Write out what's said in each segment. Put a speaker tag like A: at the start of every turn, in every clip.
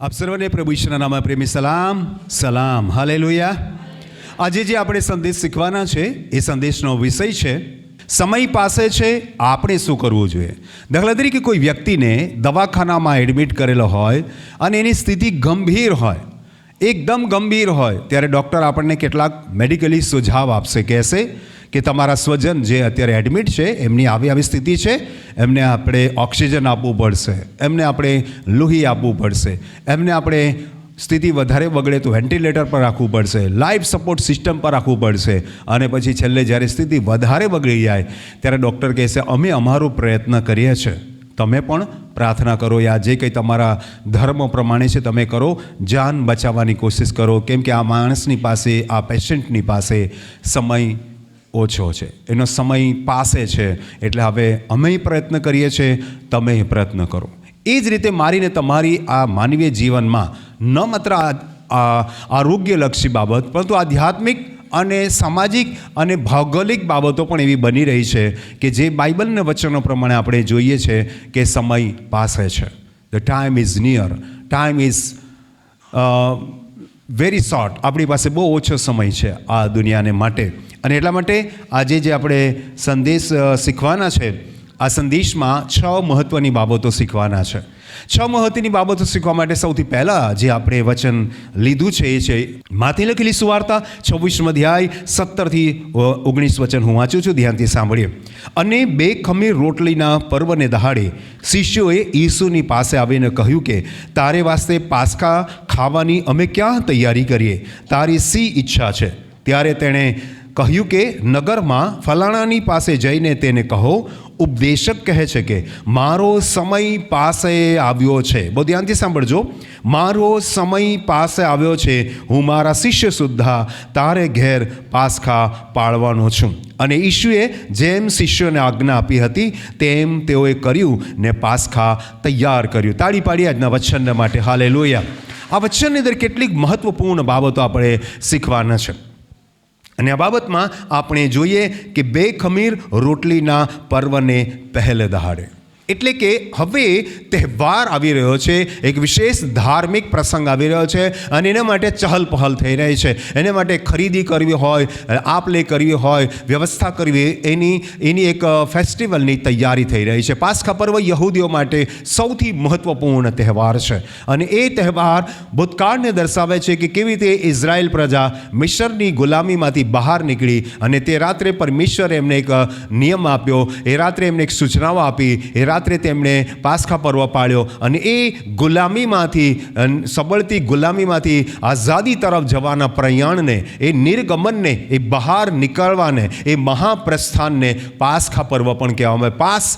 A: આપ સર્વને પ્રભુ ઈશ્વરના નામમાં પ્રેમી સલામ સલામ હાલેલુયા. આજે જે આપણે સંદેશ શીખવાના છે એ સંદેશનો વિષય છે સમય પાસે છે, આપણે શું કરવું જોઈએ. દાખલા તરીકે કોઈ વ્યક્તિને દવાખાનામાં એડમિટ કરેલો હોય અને એની સ્થિતિ ગંભીર હોય, એકદમ ગંભીર હોય, ત્યારે ડૉક્ટર આપણને કેટલાક મેડિકલી સુઝાવ આપશે, કહેશે કે તમારા સ્વજન જે અત્યારે એડમિટ છે એમની આવી સ્થિતિ છે, એમને આપણે ઓક્સિજન આપવું પડશે, એમને આપણે લોહી આપવું પડશે, એમને આપણે સ્થિતિ વધારે બગડે તો વેન્ટિલેટર પર રાખવું પડશે, લાઈફ સપોર્ટ સિસ્ટમ પર રાખવું પડશે. અને પછી છેલ્લે જ્યારે સ્થિતિ વધારે બગડી જાય ત્યારે ડૉક્ટર કહેશે અમે અમારો પ્રયત્ન કરીએ છીએ, તમે પણ પ્રાર્થના કરો, યા જે કંઈ તમારા ધર્મ પ્રમાણે છે તમે કરો, જાન બચાવવાની કોશિશ કરો, કેમ કે આ માણસની પાસે, આ પેશન્ટની પાસે સમય ઓછો છે, એનો સમય પાસે છે, એટલે હવે અમે પ્રયત્ન કરીએ છીએ, તમે પ્રયત્ન કરો. એ જ રીતે મારીને તમારી આ માનવીય જીવનમાં ન માત્ર આરોગ્યલક્ષી બાબત પરંતુ આધ્યાત્મિક અને સામાજિક અને ભૌગોલિક બાબતો પણ એવી બની રહી છે કે જે બાઇબલના વચનો પ્રમાણે આપણે જોઈએ છે કે સમય પાસે છે. The time is near, time is very short. આપણી પાસે બહુ ઓછો સમય છે આ દુનિયાને માટે. અને એટલા માટે આજે જે આપણે સંદેશ શીખવાના છે, આ સંદેશમાં 6 મહત્ત્વની બાબતો શીખવાના છે. 6 મહત્ત્વની બાબતો શીખવા માટે સૌથી પહેલાં જે આપણે વચન લીધું છે એ છે માથી લખેલી સુવાર્તા 26 અધ્યાય 17-19 વચન હું વાંચું છું, ધ્યાનથી સાંભળીએ. અને 2 ખમીર રોટલીના પર્વને દહાડે શિષ્યોએ ઈસુની પાસે આવીને કહ્યું કે તારે વાસ્તે પાસ્કા ખાવાની અમે ક્યાં તૈયારી કરીએ, તારી શી ઈચ્છા છે? ત્યારે તેણે કહ્યું કે નગરમાં ફલાણાની પાસે જઈને તેને કહો, ઉપદેશક કહે છે કે મારો સમય પાસે આવ્યો છે. બહુ ધ્યાનથી સાંભળજો. મારો સમય પાસે આવ્યો છે, હું મારા શિષ્ય સુદ્ધા તારે ઘેર પાસ્કા પાળવાનો છું. અને ઈશુએ જેમ શિષ્યોને આજ્ઞા આપી હતી તેમ તેઓએ કર્યું ને પાસ્કા તૈયાર કર્યું. તાળી પાડી આજના વચન માટે હાલેલુયા. આ વચનની અંદર કેટલીક મહત્વપૂર્ણ બાબતો આપણે શીખવાના છે. અને આ બાબતમાં આપણે જોઈએ કે 2 ખમીર રોટલીના પર્વને પહેલે દહાડે, એટલે કે હવે તહેવાર આવી રહ્યો છે, એક વિશેષ ધાર્મિક પ્રસંગ આવી રહ્યો છે અને એના માટે ચહલ પહલ થઈ રહી છે. એને માટે ખરીદી કરવી હોય, આપ લે કરવી હોય, વ્યવસ્થા કરવી, એની એક ફેસ્ટિવલની તૈયારી થઈ રહી છે. પાસ્કા પર્વ યહૂદીઓ માટે સૌથી મહત્ત્વપૂર્ણ તહેવાર છે અને એ તહેવાર ભૂતકાળને દર્શાવે છે કે કેવી રીતે ઇઝરાયલ પ્રજા મિસ્રની ગુલામીમાંથી બહાર નીકળી અને તે રાત્રે પરમેશ્વરે એમને એક નિયમ આપ્યો, એ રાત્રે એમને એક સૂચનાઓ આપી, એ રાત્રે તેમણે પાસ્કા પર્વ પાળ્યો અને એ ગુલામીમાંથી, સબળતી ગુલામીમાંથી આઝાદી તરફ જવાના પ્રયાણને, એ નિર્ગમનને, એ બહાર નીકળવાને, એ મહાપ્રસ્થાનને પાસ્કા પર્વ પણ કહેવામાં આવે. પાસ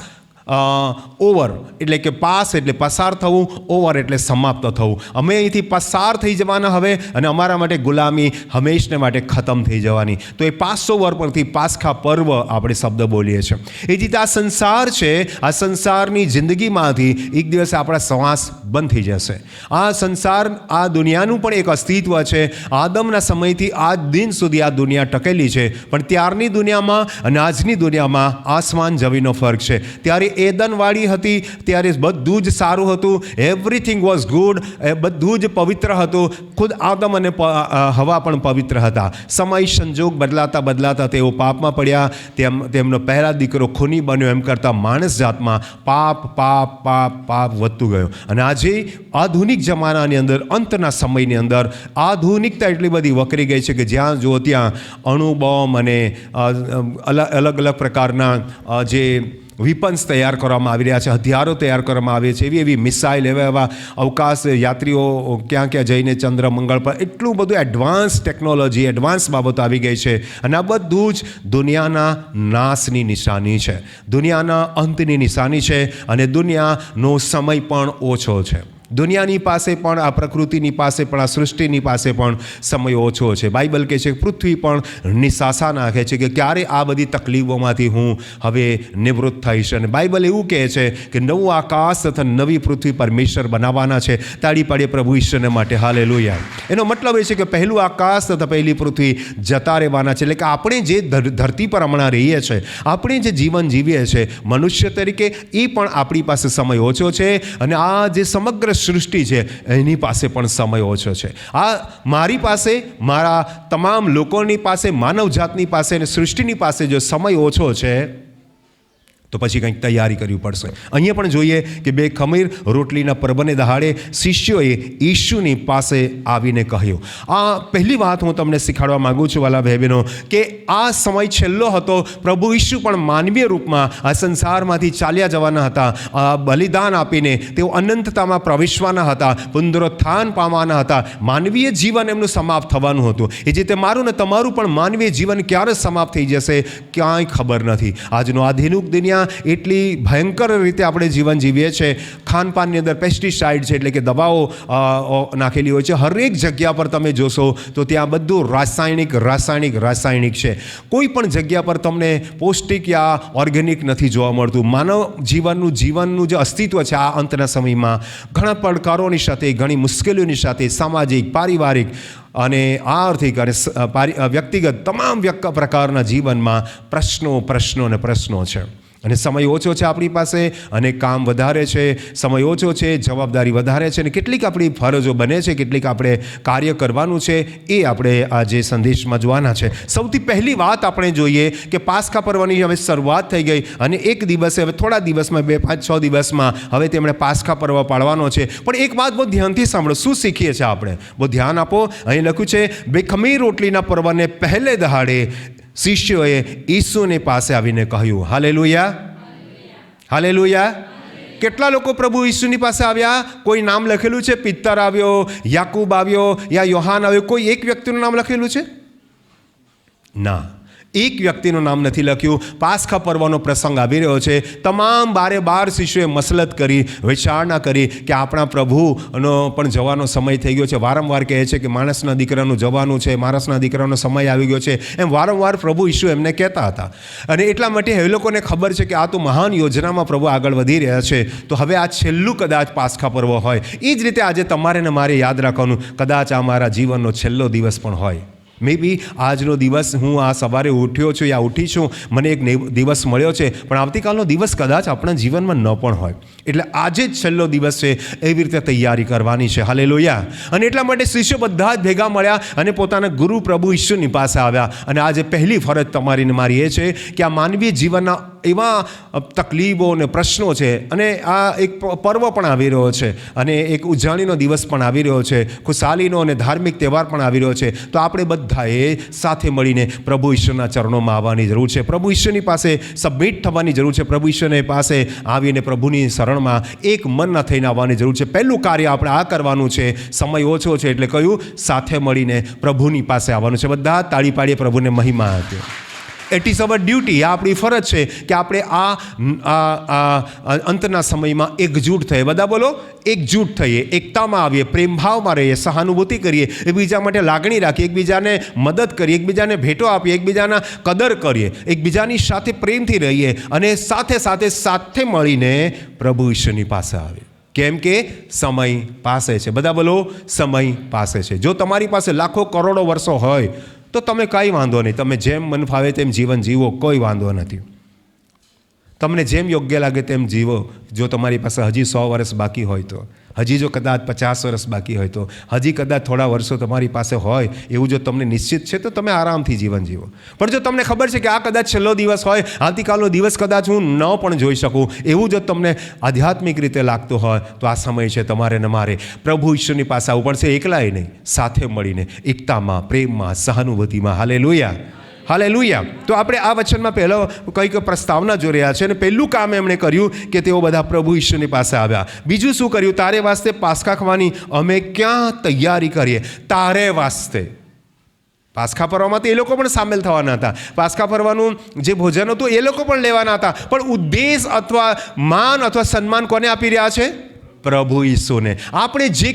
A: ઓવર એટલે કે પાસ એટલે પસાર થવું, ઓવર એટલે સમાપ્ત થવું. અમે અહીંથી પસાર થઈ જવાના હવે અને અમારા માટે ગુલામી હંમેશને માટે ખતમ થઈ જવાની. તો એ પાસ ઓવર પરથી પાસ્કા પર્વ આપણે શબ્દ બોલીએ છીએ. એ રીતે આ સંસાર છે, આ સંસારની જિંદગીમાંથી એક દિવસે આપણા શ્વાસ બંધ થઈ જશે. આ સંસાર, આ દુનિયાનું પણ એક અસ્તિત્વ છે. આદમના સમયથી આજ દિન સુધી આ દુનિયા ટકેલી છે, પણ ત્યારની દુનિયામાં અને આજની દુનિયામાં આસમાન જમીનનો ફરક છે. ત્યારે એદનવાળી હતી ત્યારે બધું જ સારું હતું, એવરીથિંગ વોઝ ગુડ, બધું જ પવિત્ર હતું. ખુદ આદમ અને હવા પણ પવિત્ર હતા. સમય સંજોગ બદલાતા બદલાતા તેઓ પાપમાં પડ્યા, તેમનો પહેલા દીકરો ખૂની બન્યો. એમ કરતાં માણસ જાતમાં પાપ પાપ પાપ પાપ વધતું ગયું. અને આજે આધુનિક જમાનાની અંદર, અંતના સમયની અંદર આધુનિકતા એટલી બધી વકરી ગઈ છે કે જ્યાં જુઓ ત્યાં અણુબોમ્બ અને અલગ અલગ પ્રકારના જે વિપન્સ તૈયાર કરવામાં આવી રહ્યા છે, હથિયારો તૈયાર કરવામાં આવે છે, એવી મિસાઇલ, એવા અવકાશ યાત્રીઓ ક્યાં જઈને ચંદ્ર, મંગળ પર, એટલું બધું એડવાન્સ ટેકનોલોજી, એડવાન્સ બાબતો આવી ગઈ છે. અને આ બધું જ દુનિયાના નાશની નિશાની છે, દુનિયાના અંતની નિશાની છે અને દુનિયાનો સમય પણ ઓછો છે. દુનિયાની પાસે પણ, આ પ્રકૃતિની પાસે પણ, આ સૃષ્ટિની પાસે પણ સમય ઓછો છે. બાઇબલ કહે છે પૃથ્વી પણ નિશાસા નાખે છે કે ક્યારે આ બધી તકલીફોમાંથી હું હવે નિવૃત્ત થઈશ. અને બાઇબલ એવું કહે છે કે નવું આકાશ તથા નવી પૃથ્વી પરમેશ્વર બનાવવાના છે. તાળી પાડીએ પ્રભુ ઈશ્વરને માટે. હાલેલુયા. એનો મતલબ એ છે કે પહેલું આકાશ તથા પહેલી પૃથ્વી જતા રહેવાના છે. એટલે કે આપણે જે ધરતી પર હમણાં રહીએ છીએ, આપણે જે જીવન જીવીએ છીએ મનુષ્ય તરીકે, એ પણ આપણી પાસે સમય ઓછો છે. અને આ જે સમગ્ર સૃષ્ટિ છે એની પાસે પણ સમય ઓછો છે. આ મારી પાસે, મારા તમામ લોકોની પાસે, માનવજાતની પાસે અને સૃષ્ટિની પાસે જો સમય ઓછો છે તો પછી કંઈક તૈયારી કરવી પડશે. અહીંયા પણ જોઈએ કે 2 ખમીર રોટલીના પર્વને દહાડે શિષ્યોએ ઈશુની પાસે આવીને કહ્યું. આ પહેલી વાત હું તમને શીખવાડવા માગું છું વાલા ભાઈ બહેનો, કે આ સમય છેલ્લો હતો. પ્રભુ ઈશુ પણ માનવીય રૂપમાં આ સંસારમાંથી ચાલ્યા જવાના હતા. બલિદાન આપીને તેઓ અનંતતામાં પ્રવેશવાના હતા, પુનરુત્થાન પામવાના હતા. માનવીય જીવન એમનું સમાપ્ત થવાનું હતું. એ જે મારું ને તમારું પણ માનવીય જીવન ક્યારે સમાપ્ત થઈ જશે ક્યાંય ખબર નથી. આજનો આધુનિક દુનિયા એટલી ભયંકર રીતે આપણે જીવન જીવીએ છીએ. ખાનપાનની અંદર પેસ્ટિસાઇડ છે, એટલે કે દવાઓ નાખેલી હોય છે. હરેક જગ્યા પર તમે જોશો તો ત્યાં બધું રાસાયણિક છે. કોઈ પણ જગ્યા પર તમને પૌષ્ટિક યા ઓર્ગેનિક નથી જોવા મળતું. માનવ જીવનનું જે અસ્તિત્વ છે આ અંતના સમયમાં ઘણા પડકારોની સાથે, ઘણી મુશ્કેલીઓની સાથે, સામાજિક, પારિવારિક અને આર્થિક અને વ્યક્તિગત તમામ પ્રકારના જીવનમાં પ્રશ્નો છે. અને સમય ઓછો છે આપણી પાસે, અને કામ વધારે છે. સમય ઓછો છે, જવાબદારી વધારે છે, અને કેટલીક આપણી ફરજો બને છે, કેટલીક આપણે કાર્ય કરવાનું છે. એ આપણે આ જે સંદેશમાં જોવાના છે. સૌથી પહેલી વાત આપણે જોઈએ કે પાસ્કા પર્વની હવે શરૂઆત થઈ ગઈ, અને એક દિવસે, હવે થોડા દિવસમાં, 2, 5, 6 દિવસમાં હવે તેમણે પાસ્કા પર્વ પાળવાનો છે. પણ એક વાત બહુ ધ્યાનથી સાંભળો, શું શીખીએ છીએ આપણે? બહુ ધ્યાન આપો. અહીં લખ્યું છે 2 ખમીર રોટલીના પર્વને પહેલે દહાડે શિષ્યોએ ઈસુની પાસે આવીને કહ્યું. હાલેલુયા. કેટલા લોકો પ્રભુ ઈસુની પાસે આવ્યા? કોઈ નામ લખેલું છે? પિત્તર આવ્યો, યાકૂબ આવ્યો, યા યોહાન આવ્યો? કોઈ એક વ્યક્તિનું નામ લખેલું છે? ના, એક વ્યક્તિનું નામ નથી લખ્યું. પાસ્કા પર્વનો પ્રસંગ આવી રહ્યો છે. તમામ 12 શિષ્યોએ મસલત કરી, વિચારણા કરી કે આપણા પ્રભુનો પણ જવાનો સમય થઈ ગયો છે. વારંવાર કહે છે કે માણસના દીકરાનું જવાનું છે, માણસના દીકરાનો સમય આવી ગયો છે. એમ વારંવાર પ્રભુ ઈસુ એમને કહેતા હતા. અને એટલા માટે એ લોકોને ખબર છે કે આ તો મહાન યોજનામાં પ્રભુ આગળ વધી રહ્યા છે. તો હવે આ છેલ્લું કદાચ પાસ્કા પર્વ હોય. એ જ રીતે આજે તમારે ને મારે યાદ રાખવાનું, કદાચ આ મારા જીવનનો છેલ્લો દિવસ પણ હોય. મે બી આજનો દિવસ, હું આ સવારે ઉઠ્યો છું યા ઉઠી છું, મને એક દિવસ મળ્યો છે, પણ આવતીકાલનો દિવસ કદાચ આપણા જીવનમાં ન પણ હોય. એટલે આજે જ છેલ્લો દિવસ છે, એવી રીતે તૈયારી કરવાની છે. હાલેલુયા. અને એટલા માટે શિષ્યો બધા જ ભેગા મળ્યા અને પોતાના ગુરુ પ્રભુ ઈસુની પાસે આવ્યા. અને આજે પહેલી ફરજ તમારી ને મારી એ છે કે આ માનવીય જીવનના એવા તકલીફો અને પ્રશ્નો છે, અને આ એક પર્વ પણ આવી રહ્યો છે, અને એક ઉજાણીનો દિવસ પણ આવી રહ્યો છે, ખુશાલીનો અને ધાર્મિક તહેવાર પણ આવી રહ્યો છે. તો આપણે બધાએ સાથે મળીને પ્રભુ ઈશ્વરના ચરણોમાં આવવાની જરૂર છે. પ્રભુ ઈશ્વરની પાસે સબમિટ થવાની જરૂર છે. પ્રભુ ઈશ્વરની પાસે આવીને પ્રભુની શરણમાં એક મનના થઈને આવવાની જરૂર છે. પહેલું કાર્ય આપણે આ કરવાનું છે. સમય ઓછો છે એટલે કયું? સાથે મળીને પ્રભુની પાસે આવવાનું છે. બધા તાળી પાડીએ, પ્રભુને મહિમા આપીએ. It is our duty. આ આપણી ફરજ છે કે આપણે આ અંતના સમયમાં એકજૂટ થઈએ. બધા બોલો, એકજૂટ થઈએ, એકતામાં આવીએ, પ્રેમભાવમાં રહીએ, સહાનુભૂતિ કરીએ, એકબીજા માટે લાગણી રાખીએ, એકબીજાને મદદ કરીએ, એકબીજાને ભેટો આપીએ, એકબીજાના કદર કરીએ, એકબીજાની સાથે પ્રેમથી રહીએ, અને સાથે મળીને પ્રભુ ઈશ્વરની પાસે આવીએ. કેમ કે સમય પાસે છે. બધા બોલો, સમય પાસે છે. જો તમારી પાસે લાખો કરોડો વર્ષો હોય તો તમે કાંઈ વાંધો નહીં, તમે જેમ મન ફાવે તેમ જીવન જીવો, કોઈ વાંધો નથી. તમને જેમ યોગ્ય લાગે તેમ જીવો. જો તમારી પાસે હજી 100 વર્ષ બાકી હોય તો, હજી જો કદાચ 50 વર્ષ બાકી હોય તો, હજી કદાચ થોડા વર્ષો તમારી પાસે હોય, એવું જો તમને નિશ્ચિત છે તો તમે આરામથી જીવન જીવો. પણ જો તમને ખબર છે કે આ કદાચ છેલ્લો દિવસ હોય, આવતીકાલનો દિવસ કદાચ હું ન પણ જોઈ શકું, એવું જો તમને આધ્યાત્મિક રીતે લાગતું હોય, તો આ સમય છે તમારે ને મારે પ્રભુ ઈશ્વરની પાસે આવવું પડશે. એકલાય નહીં, સાથે મળીને, એકતામાં, પ્રેમમાં, સહાનુભૂતિમાં. હાલેલુયા. તો આપણે આ વચનમાં પહેલો કંઈક પ્રસ્તાવના જોઈ રહ્યા છે. અને પહેલું કામ એમણે કર્યું કે તેઓ બધા પ્રભુ ઈશ્વરની પાસે આવ્યા. બીજું શું કર્યું? તારે વાસ્તે પાસ્કા ખાવાની અમે ક્યાં તૈયારી કરીએ? તારે વાસ્તે. પાસ્કા પર્વમાં તો એ લોકો પણ સામેલ થવાના હતા. પાસ્કા પર્વનું જે ભોજન હતું એ લોકો પણ લેવાના હતા. પણ ઉદ્દેશ અથવા માન અથવા સન્માન કોને આપી રહ્યા છે? પ્રભુ ઈસુને. આપણે જે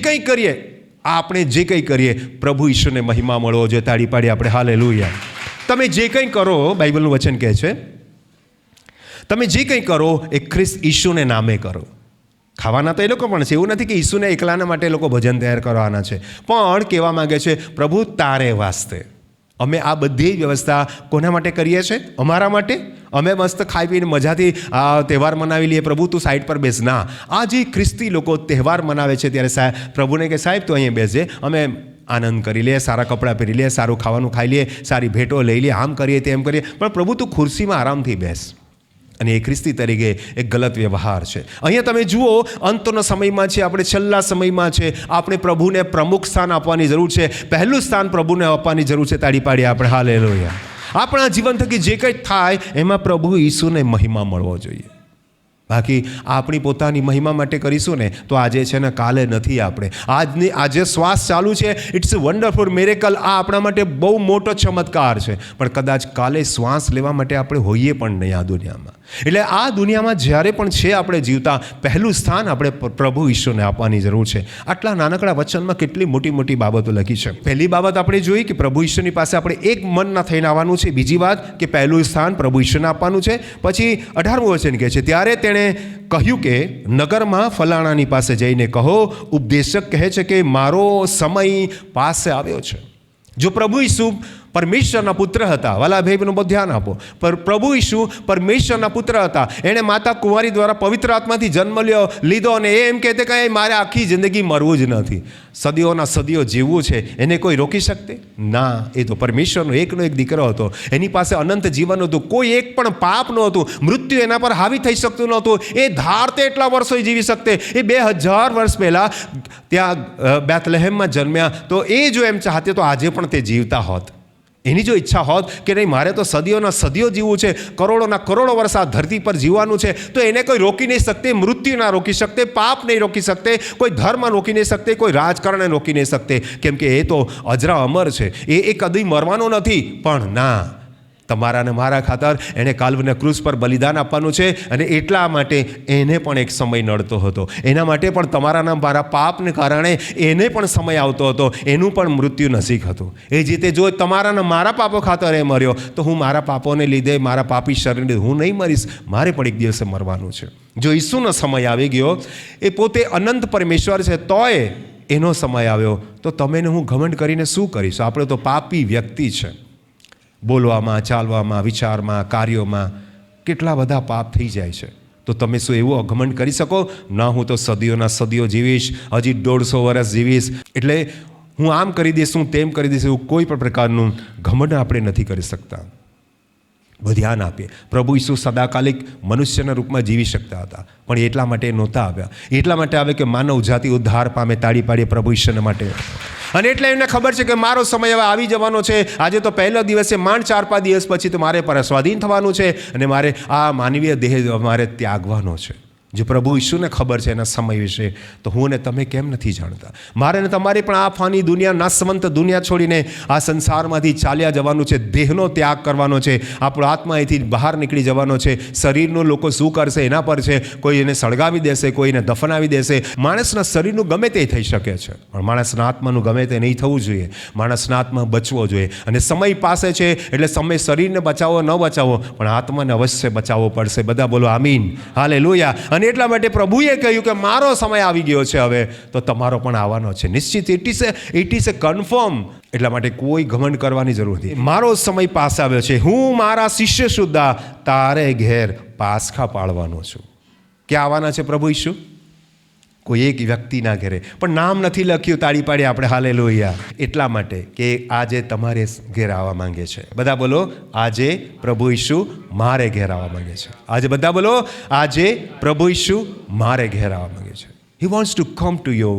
A: કંઈ કરીએ પ્રભુ ઈસુને મહિમા મળવો જોઈએ. તાળી પાડી આપણે હાલેલુયા. તમે જે કંઈ કરો, બાઇબલનું વચન કહે છે, તમે જે કંઈ કરો એ ખ્રિસ્ત ઈસુને નામે કરો. ખાવાના તો એ લોકો પણ છે, એવું નથી કે ઈસુને એકલાના માટે એ લોકો ભજન તૈયાર કરવાના છે, પણ કહેવા માંગે છે પ્રભુ તારે વાસ્તે. અમે આ બધી વ્યવસ્થા કોના માટે કરીએ છીએ? અમારા માટે. અમે મસ્ત ખાઈ પીને મજાથી આ તહેવાર મનાવી લઈએ, પ્રભુ તું સાઈડ પર બેસ. ના, આ જે ખ્રિસ્તી લોકો તહેવાર મનાવે છે ત્યારે પ્રભુને કે સાહેબ તું અહીંયા બેસજે, અમે આનંદ કરી લઈએ, સારા કપડાં પહેરી લઈએ, સારું ખાવાનું ખાઈ લઈએ, સારી ભેટો લઈ લઈએ, આમ કરીએ તેમ કરીએ, પણ પ્રભુ તું ખુરશીમાં આરામથી બેસ. અને એ ખ્રિસ્તી તરીકે એક ગલત વ્યવહાર છે. અહીંયા તમે જુઓ, અંતનો સમયમાં છે, આપણે છેલ્લા સમયમાં છે, આપણે પ્રભુને પ્રમુખ સ્થાન આપવાની જરૂર છે. પહેલું સ્થાન પ્રભુને આપવાની જરૂર છે. તાળી પાડીએ આપણે હાલેલુયા. આપણા જીવન થકી જે કંઈ થાય એમાં પ્રભુ ઈસુને મહિમા મળવો જોઈએ. બાકી આપણી પોતાની મહિમા માટે કરીશું ને તો આજે છે ને કાલે નથી. આપણે આજે શ્વાસ ચાલુ છે, ઇટ્સ અ વન્ડરફુલ મિરેકલ. આ આપણા માટે બહુ મોટો ચમત્કાર છે, પણ કદાચ કાલે શ્વાસ લેવા માટે આપણે હોઈએ પણ નહીં આ દુનિયામાં. એટલે આ દુનિયામાં જ્યારે પણ છે આપણે જીવતા, પહેલું સ્થાન આપણે પ્રભુ ઈસુને આપવાની જરૂર છે. આટલા નાનકડા વચનમાં કેટલી મોટી મોટી બાબતો લખી છે. પહેલી બાબત આપણે જોઈ કે પ્રભુ ઈસુની પાસે આપણે એક મનના થઈને આવવાનું છે. બીજી વાત કે પહેલું સ્થાન પ્રભુ ઈસુને આપવાનું છે. પછી 18મું વચન કહે છે, ત્યારે તેણે કહ્યું કે નગરમાં ફલાણાની પાસે જઈને કહો, ઉપદેશક કહે છે કે મારો સમય પાસે આવ્યો છે. જો પ્રભુ ઈસુ પરમેશ્વરના પુત્ર હતા, વાલા ભાઈનું બહુ ધ્યાન આપો, પર પ્રભુ ઈસુ પરમેશ્વરના પુત્ર હતા. એણે માતા કુંવારી દ્વારા પવિત્ર આત્માથી જન્મ લીધો અને એ એમ કહેતે કે મારે આખી જિંદગી મરવું જ નથી, સદીઓના સદીઓ જીવવું છે. એને કોઈ રોકી શકતે? ના. એ તો પરમેશ્વરનો એકનો એક દીકરો હતો. એની પાસે અનંત જીવન હતું, કોઈ એક પણ પાપ નહોતું, મૃત્યુ એના પર હાવી થઈ શકતું નહોતું. એ ધારતે એટલા વર્ષો જીવી શકતે. એ 2000 વર્ષ પહેલાં ત્યાં બેથલેહેમમાં જન્મ્યા, તો એ જો એમ ચાહતે તો આજે પણ તે જીવતા હોત. એની જો ઈચ્છા હોત કે નહીં મારે તો સદીઓના સદીઓ જીવવું છે, કરોડોના કરોડો વર્ષ આ ધરતી પર જીવવાનું છે, તો એને કોઈ રોકી નહીં શકતે. મૃત્યુ ના રોકી શકતે, પાપ નહીં રોકી શકતે, કોઈ ધર્મ રોકી નહીં શકતે, કોઈ રાજકારણ રોકી નહીં શકતે, કેમ કે એ તો અજરા અમર છે. એ કદી મરવાનો નથી. પણ ના, તમારા અને મારા ખાતર એણે કાલ્વના ક્રૂસ પર બલિદાન આપવાનું છે, અને એટલા માટે એને પણ એક સમય નડતો હતો. એના માટે પણ તમારાના મારા પાપને કારણે એને પણ સમય આવતો હતો, એનું પણ મૃત્યુ નજીક હતું. એ જ રીતે જો તમારાના મારા પાપો ખાતર એ મર્યો, તો હું મારા પાપોને લીધે, મારા પાપી શરીરને હું નહીં મરીશ, મારે પણ એક દિવસે મરવાનું છે. જો ઈસુનો સમય આવી ગયો, એ પોતે અનંત પરમેશ્વર છે, તોય એનો સમય આવ્યો, તો તમે ને હું ઘમંડ કરીને શું કરીશું? આપણે તો પાપી વ્યક્તિ છે. બોલવામાં, ચાલવામાં, વિચારમાં, કાર્યોમાં કેટલા બધા પાપ થઈ જાય છે. તો તમે શું એવું અઘમંડ કરી શકો? ના, હું તો સદીઓના સદીઓ જીવીશ, હજી 150 વર્ષ જીવીશ, એટલે હું આમ કરી દઈશ, હું તેમ કરી દઈશ, એવું કોઈ પણ પ્રકારનું ઘમંડ આપણે નથી કરી શકતા. ધ્યાન આપીએ, પ્રભુ ઈસુ સદાકાલિક મનુષ્યના રૂપમાં જીવી શકતા હતા, પણ એટલા માટે નહોતા આવ્યા. એટલા માટે આવે કે માનવ જાતિ ઉદ્ધાર પામે. તાળી પાડીએ પ્રભુ ઈશ્વરના માટે. અને એટલે એમને ખબર છે કે મારો સમય હવે આવી જવાનો છે. આજે તો પહેલો દિવસે, માંડ 4-5 દિવસ પછી તો મારે પર સ્વાધીન થવાનું છે, અને મારે આ માનવીય દેહ મારે ત્યાગવાનો છે. જો પ્રભુ ઈસુને ખબર છે એના સમય વિશે, તો હું ને તમે કેમ નથી જાણતા? મારે ને તમારે પણ આ ફાની દુનિયા, નાશવંત દુનિયા છોડીને આ સંસારમાંથી ચાલ્યા જવાનું છે. દેહનો ત્યાગ કરવાનો છે. આપણો આત્મા અહીંથી બહાર નીકળી જવાનો છે. શરીરનું લોકો શું કરશે એના પર છે. કોઈ એને સળગાવી દેશે, કોઈને દફનાવી દેશે. માણસના શરીરનું ગમે તે થઈ શકે છે, પણ માણસના આત્માનું ગમે તે નહીં થવું જોઈએ. માણસના આત્મા બચવો જોઈએ. અને સમય પાસે છે, એટલે સમય શરીરને બચાવો ન બચાવો, પણ આત્માને અવશ્ય બચાવવો પડશે. બધા બોલો આમીન, હાલેલુયા. અને એટલા માટે પ્રભુએ કહ્યું કે મારો સમય આવી ગયો છે, હવે તો તમારો પણ આવવાનો છે. નિશ્ચિત, ઇટ ઇઝ એ કન્ફર્મ. એટલા માટે કોઈ ઘમંડ કરવાની જરૂર નથી. મારો સમય પાસે આવ્યો છે. હું મારા શિષ્ય સુદ્ધા તારે ઘેર પાસખા પાળવાનો છું. ક્યાં આવવાના છે પ્રભુ ઈસુ? કોઈ એક વ્યક્તિના ઘરે, પણ નામ નથી લખ્યું. તાળી પાડી આપણે હાલેલુયા. એટલા માટે કે આજે તમારે ઘેર આવવા માંગે છે. બધા બોલો, આજે પ્રભુ ઈસુ મારે ઘેર આવવા માંગે છે. આજે બધા બોલો, આજે પ્રભુ ઈસુ મારે ઘેર આવવા માંગે છે. He wants to come to you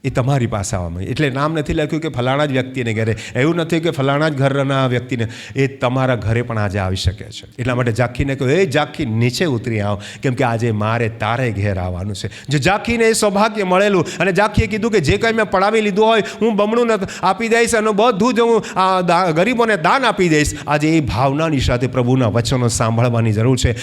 A: એ તમારી પાસે આવવામાં. એટલે નામ નથી લખ્યું કે ફલાણા જ વ્યક્તિને ઘરે, એવું નથી કે ફલાણા જ ઘરના વ્યક્તિને, એ તમારા ઘરે પણ આજે આવી શકે છે. એટલા માટે ઝાંખીને કહ્યું, એ ઝાંખી નીચે ઉતરી આવ, કેમ કે આજે મારે તારે ઘેર આવવાનું છે. જો ઝાંખીને એ સૌભાગ્ય મળેલું, અને ઝાંખીએ કીધું કે જે કંઈ મેં પડાવી લીધું હોય હું બમણું આપી દઈશ, અને બધું જ હું ગરીબોને દાન આપી દઈશ. આજે એ ભાવનાની સાથે પ્રભુના વચનો સાંભળવાની જરૂર છે.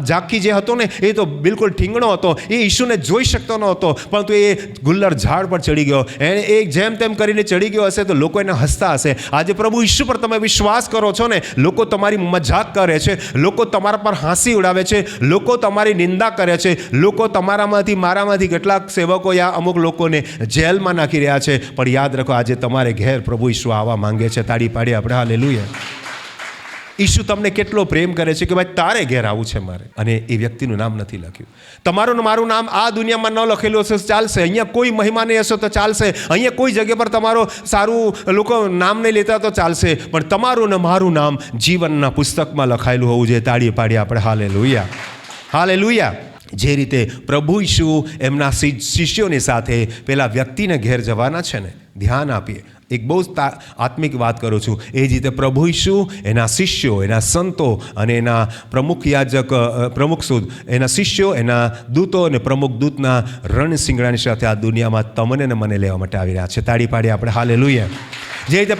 A: ઝાંખી જે હતો ને એ તો બિલકુલ ઠીંગણો હતો, એ ઈશુને જોઈ શકતો નહોતો, પરંતુ એ ગુલ્લર ઝાડ પર ચડી ગયો. એને એ જેમ તેમ કરીને ચડી ગયો હશે તો લોકો એને હસતા હશે. આજે પ્રભુ ઈશુ પર તમે વિશ્વાસ કરો છો ને, લોકો તમારી મજાક કરે છે, લોકો તમારા પર હાંસી ઉડાવે છે, લોકો તમારી નિંદા કરે છે, લોકો તમારામાંથી મારામાંથી કેટલાક સેવકો યા અમુક લોકોને જેલમાં નાખી રહ્યા છે, પણ યાદ રાખો આજે તમારે ઘેર પ્રભુ ઈશુ આવવા માંગે છે. તાળી પાડીએ આપણે હાલેલુયા. ઈશુ તમને કેટલો પ્રેમ કરે છે કે ભાઈ તારે ઘેર આવું છે મારે. અને એ વ્યક્તિનું નામ નથી લખ્યું. તમારું ને મારું નામ આ દુનિયામાં ન લખેલું હશે ચાલશે, અહીંયા કોઈ મહિમા નહીં હશે તો ચાલશે, અહીંયા કોઈ જગ્યા પર તમારો સારું લોકો નામ નહીં લેતા તો ચાલશે, પણ તમારું ને મારું નામ જીવનના પુસ્તકમાં લખાયેલું હોવું જોઈએ. તાળી પાડીએ આપણે હાલેલુયા, હાલેલુયા. જે રીતે પ્રભુ ઈશુ એમના શિષ્યોની સાથે પેલા વ્યક્તિને ઘેર જવાના છે ને, ધ્યાન આપીએ. એક બહુ આત્મિક વાત કરું છું. એ જ રીતે પ્રભુ ઈશુ એના શિષ્યો, એના સંતો અને એના પ્રમુખ યાજક, પ્રમુખ સુદ, એના શિષ્યો, એના દૂતો અને પ્રમુખ દૂતના રણસિંગડાની સાથે આ દુનિયામાં તમને ને મને લેવા માટે આવી રહ્યા છે. તાળી પાડીએ આપણે હાલેલુયા. જે રીતે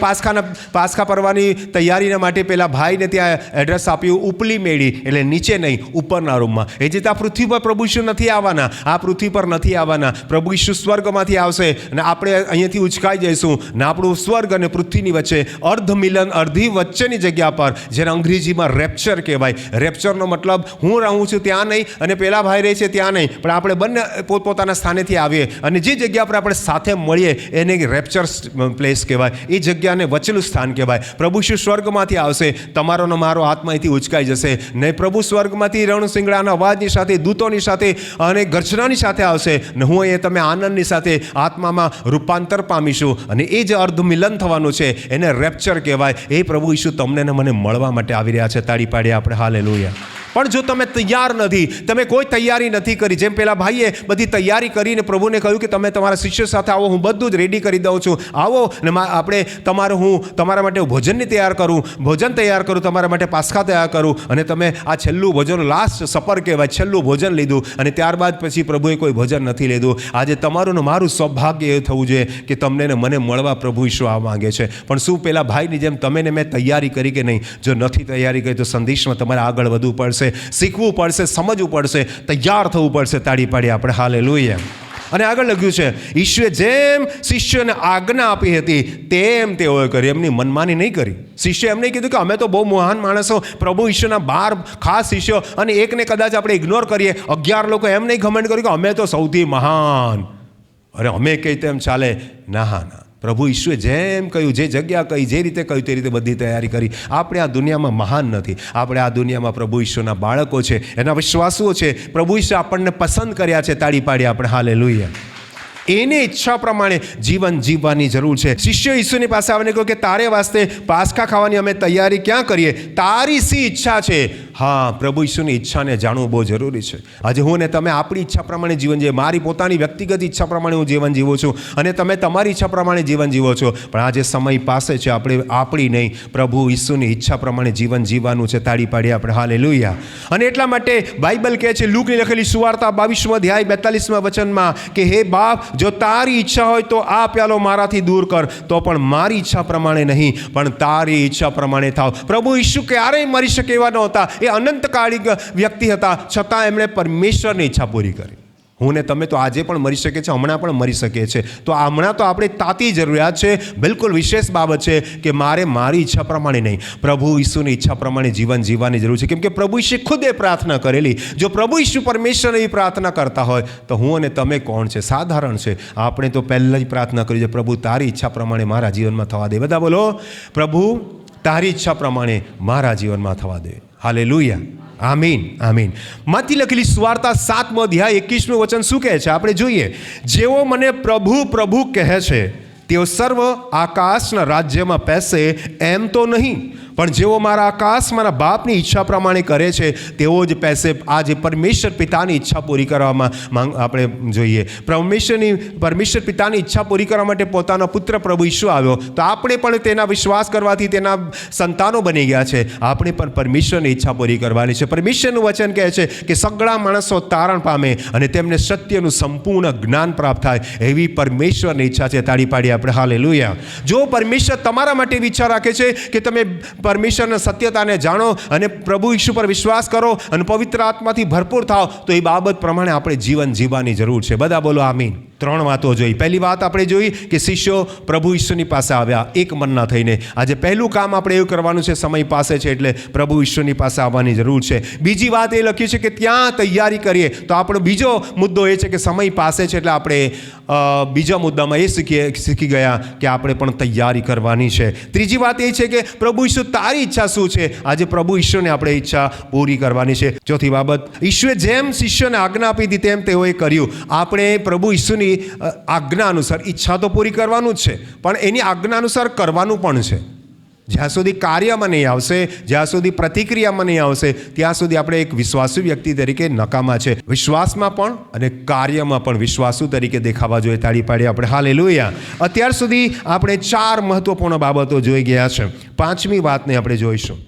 A: પાસખા પર્વની તૈયારીના માટે પેલા ભાઈને ત્યાં એડ્રેસ આપ્યું ઉપલી મેળી, એટલે નીચે નહીં ઉપરના રૂમમાં. એ જ રીતે આ પૃથ્વી પર પ્રભુ ઈશુ નથી આવવાના, આ પૃથ્વી પર નથી આવવાના. પ્રભુ ઈશુ સ્વર્ગમાંથી આવશે અને આપણે અહીંયાથી ઉચકાઈ જઈશું ને આપણું સ્વર્ગ અને પૃથ્વીની વચ્ચે અર્ધમિલન, અડધી વચ્ચેની જગ્યા પર, જેને અંગ્રેજીમાં રેપ્ચર કહેવાય. રેપ્ચરનો મતલબ હું રહું છું ત્યાં નહીં અને પેલા ભાઈ રહે છે ત્યાં નહીં, પણ આપણે બંને પોતપોતાના સ્થાનેથી આવીએ અને જે જગ્યા પર આપણે સાથે મળીએ એને રેપ્ચર પ્લેસ કહેવાય. એ જગ્યાને વચેલું સ્થાન કહેવાય. પ્રભુ ઈશુ સ્વર્ગમાંથી આવશે, તમારો ને મારો આત્મા અહીંથી ઉચકાઈ જશે ને પ્રભુ સ્વર્ગમાંથી રણસિંગડાના અવાજની સાથે, દૂતોની સાથે અને ગર્જનાની સાથે આવશે ને હું અહીંયા તમે આનંદની સાથે આત્મામાં રૂપાંતર પામીશું અને એ જ અર્ધમિલન થવાનું છે, એને રેપ્ચર કહેવાય. એ પ્રભુ ઈશુ તમને ને મને મળવા માટે આવી રહ્યા છે. તાળી પાડીએ આપણે હાલેલુયા. પણ જો તમે તૈયાર નથી, તમે કોઈ તૈયારી નથી કરી, જેમ પેલા ભાઈએ બધી તૈયારી કરીને પ્રભુને કહ્યું કે તમે તમારા શિષ્યો સાથે આવો, હું બધું જ રેડી કરી દઉં છું, આવો ને આપણે હું તમારા માટે ભોજન તૈયાર કરું, તમારા માટે પાસખા તૈયાર કરું, અને તમે આ છેલ્લું ભોજન, લાસ્ટ સપર કહેવાય, છેલ્લું ભોજન લીધું અને ત્યારબાદ પછી પ્રભુએ કોઈ ભોજન નથી લીધું. આજે તમારું ને મારું સૌભાગ્ય એ થવું જોઈએ કે તમને ને મને મળવા પ્રભુ ઈશુ આવવા માંગે છે. પણ શું પેલા ભાઈની જેમ તમે ને મેં તૈયારી કરી કે નહીં? જો નથી તૈયારી કરી તો સંદેશમાં તમારે આગળ વધવું પડશે, શીખવું પડશે, સમજવું પડશે, તૈયાર થવું પડશે. તાળી પાડીએ આપણે હાલેલુયા. અને આગળ લખ્યું છે, ઈશ્વરે જેમ શિષ્યોને આજ્ઞા આપી હતી તેમ તેઓએ કરી, એમની મનમાની નહીં કરી. શિષ્ય એમ નહીં કીધું કે અમે તો બહુ મહાન માણસો, પ્રભુ ઈશ્વરના 12 ખાસ શિષ્યો અને એકને કદાચ આપણે ઇગ્નોર કરીએ, 11 લોકો એમ નહીં ઘમંડ કર્યું કે અમે તો સૌથી મહાન, અરે અમે કહીએ તેમ ચાલે. ના, પ્રભુ ઈશુએ જેમ કહ્યું, જે જગ્યા કહી, જે રીતે કહ્યું તે રીતે બધી તૈયારી કરી. આપણે આ દુનિયામાં મહાન નથી, આપણે આ દુનિયામાં પ્રભુ ઈશુના બાળકો છે, એના વિશ્વાસુઓ છે. પ્રભુ ઈશુ આપણને પસંદ કર્યા છે. તાળી પાડીએ આપણે હાલેલુયા. એની ઈચ્છા પ્રમાણે જીવન જીવવાની જરૂર છે. શિષ્યો ઈસુની પાસે આવીને કહ્યું કે તારે વાસ્તે પાસખા ખાવાની અમે તૈયારી ક્યાં કરીએ? તારી શી ઈચ્છા છે? હા, પ્રભુ ઈસુની ઈચ્છાને જાણવું બહુ જરૂરી છે. આજે હું ને તમે આપણી ઈચ્છા પ્રમાણે જીવન જીવીએ, મારી પોતાની વ્યક્તિગત ઈચ્છા પ્રમાણે હું જીવન જીવું છું અને તમે તમારી ઈચ્છા પ્રમાણે જીવન જીવો છો. પણ આજે સમય પાસે છે, આપણે આપણી નહીં, પ્રભુ ઈસુની ઈચ્છા પ્રમાણે જીવન જીવવાનું છે. તાળી પાડીએ આપણે હાલેલુયા. અને એટલા માટે બાઇબલ કહે છે, લૂકની લખેલી સુવાર્તા 22મો અધ્યાય 42મા વચનમાં કે હે બાપ, જો તારી ઈચ્છા હોય તો આ પ્યાલો મારાથી દૂર કર, તો પણ મારી ઈચ્છા પ્રમાણે નહીં પણ તારી ઈચ્છા પ્રમાણે થાવ. પ્રભુ ઈશુ ક્યારેય મરી શકે એવા નહોતા. એ અનંતકાળી વ્યક્તિ હતા, છતાં એમણે પરમેશ્વરની ઈચ્છા પૂરી કરી. હું ને તમે તો આજે પણ મરી શકે છે, હમણાં પણ મરી શકે છે. તો હમણાં તો આપણે તાતી જરૂરિયાત છે, બિલકુલ વિશેષ બાબત છે કે મારે મારી ઈચ્છા પ્રમાણે નહીં, પ્રભુ ઈશુની ઈચ્છા પ્રમાણે જીવન જીવવાની જરૂર છે. કેમ કે પ્રભુ ઈશુએ ખુદ એ પ્રાર્થના કરેલી. જો પ્રભુ ઈશુ પરમેશ્વરને એવી પ્રાર્થના કરતા હોય તો હું અને તમે કોણ છે? સાધારણ છે. આપણે તો પહેલાં જ પ્રાર્થના કરી છે, પ્રભુ તારી ઈચ્છા પ્રમાણે મારા જીવનમાં થવા દે. બધા બોલો, પ્રભુ તારી ઈચ્છા પ્રમાણે મારા જીવનમાં થવા દે. હાલેલુયા, આમીન, આમીન. માંથી લખેલી સુવાર્તા 7મો અધ્યાય 21મું વચન શું કહે છે આપણે જોઈએ. જેઓ મને પ્રભુ પ્રભુ કહે છે તેઓ સર્વ આકાશના રાજ્યમાં પહેશે એમ તો નહીં, પણ જેઓ મારા આકાશમાંના બાપની ઈચ્છા પ્રમાણે કરે છે તેઓ જ પૈસે આજે પરમેશ્વર પિતાની ઈચ્છા પૂરી કરવામાં આપણે જોઈએ. પરમેશ્વર પિતાની ઈચ્છા પૂરી કરવા માટે પોતાનો પુત્ર પ્રભુ ઈસુ આવ્યો, તો આપણે પણ તેના વિશ્વાસ કરવાથી તેના સંતાનો બની ગયા છે. આપણે પણ પરમેશ્વરની ઈચ્છા પૂરી કરવાની છે. પરમેશ્વરનું વચન કહે છે કે સગળા માણસો તારણ પામે અને તેમને સત્યનું સંપૂર્ણ જ્ઞાન પ્રાપ્ત થાય, એવી પરમેશ્વરની ઈચ્છા છે. તાળી પાડી આપણે હાલેલુયા. જો પરમેશ્વર તમારા માટે વિચાર રાખે છે કે તમે પરમેશ્વરના સત્યતાને જાણો અને પ્રભુ ઈસુ પર વિશ્વાસ કરો અને પવિત્ર આત્માથી ભરપૂર થાઓ, તો એ બાબત પ્રમાણે આપણે જીવન જીવવાની જરૂર છે. બધા બોલો આમીન. 3 વાતો જોઈ. પહેલી વાત આપણે જોઈ કે શિષ્યો પ્રભુ ઈસુની પાસે આવ્યા એક મનના થઈને. આજે પહેલું કામ આપણે એવું કરવાનું છે, સમય પાસે છે એટલે પ્રભુ ઈસુની પાસે આવવાની જરૂર છે. બીજી વાત એ લખ્યું છે કે ત્યાં તૈયારી કરીએ. તો આપણો બીજો મુદ્દો એ છે કે સમય પાસે છે એટલે આપણે બીજા મુદ્દામાં એ શીખી ગયા કે આપણે પણ તૈયારી કરવાની છે. ત્રીજી વાત એ છે કે પ્રભુ ઈસુ તારી ઈચ્છા શું છે? આજે પ્રભુ ઈસુને આપણે ઈચ્છા પૂરી કરવાની છે. ચોથી બાબત, ઈસુએ જેમ શિષ્યોને આજ્ઞા આપી હતી તેમ તેઓએ કર્યું. આપણે પ્રભુ ઈસુની આજ્ઞા અનુસાર ઈચ્છા તો પૂરી કરવાનું જ છે, પણ એની આજ્ઞા અનુસાર કરવાનું પણ છે. જ્યાં સુધી કાર્યમાં નહીં આવશે, જ્યાં સુધી પ્રતિક્રિયામાં નહીં આવશે, ત્યાં સુધી આપણે એક વિશ્વાસુ વ્યક્તિ તરીકે નકામા છે. વિશ્વાસમાં પણ અને કાર્યમાં પણ વિશ્વાસુ તરીકે દેખાવા જોઈએ. તાળી પાડી આપણે હાલેલુયા. અત્યાર સુધી આપણે 4 મહત્વપૂર્ણ બાબતો જોઈ ગયા છે. 5મી વાતને આપણે જોઈશું.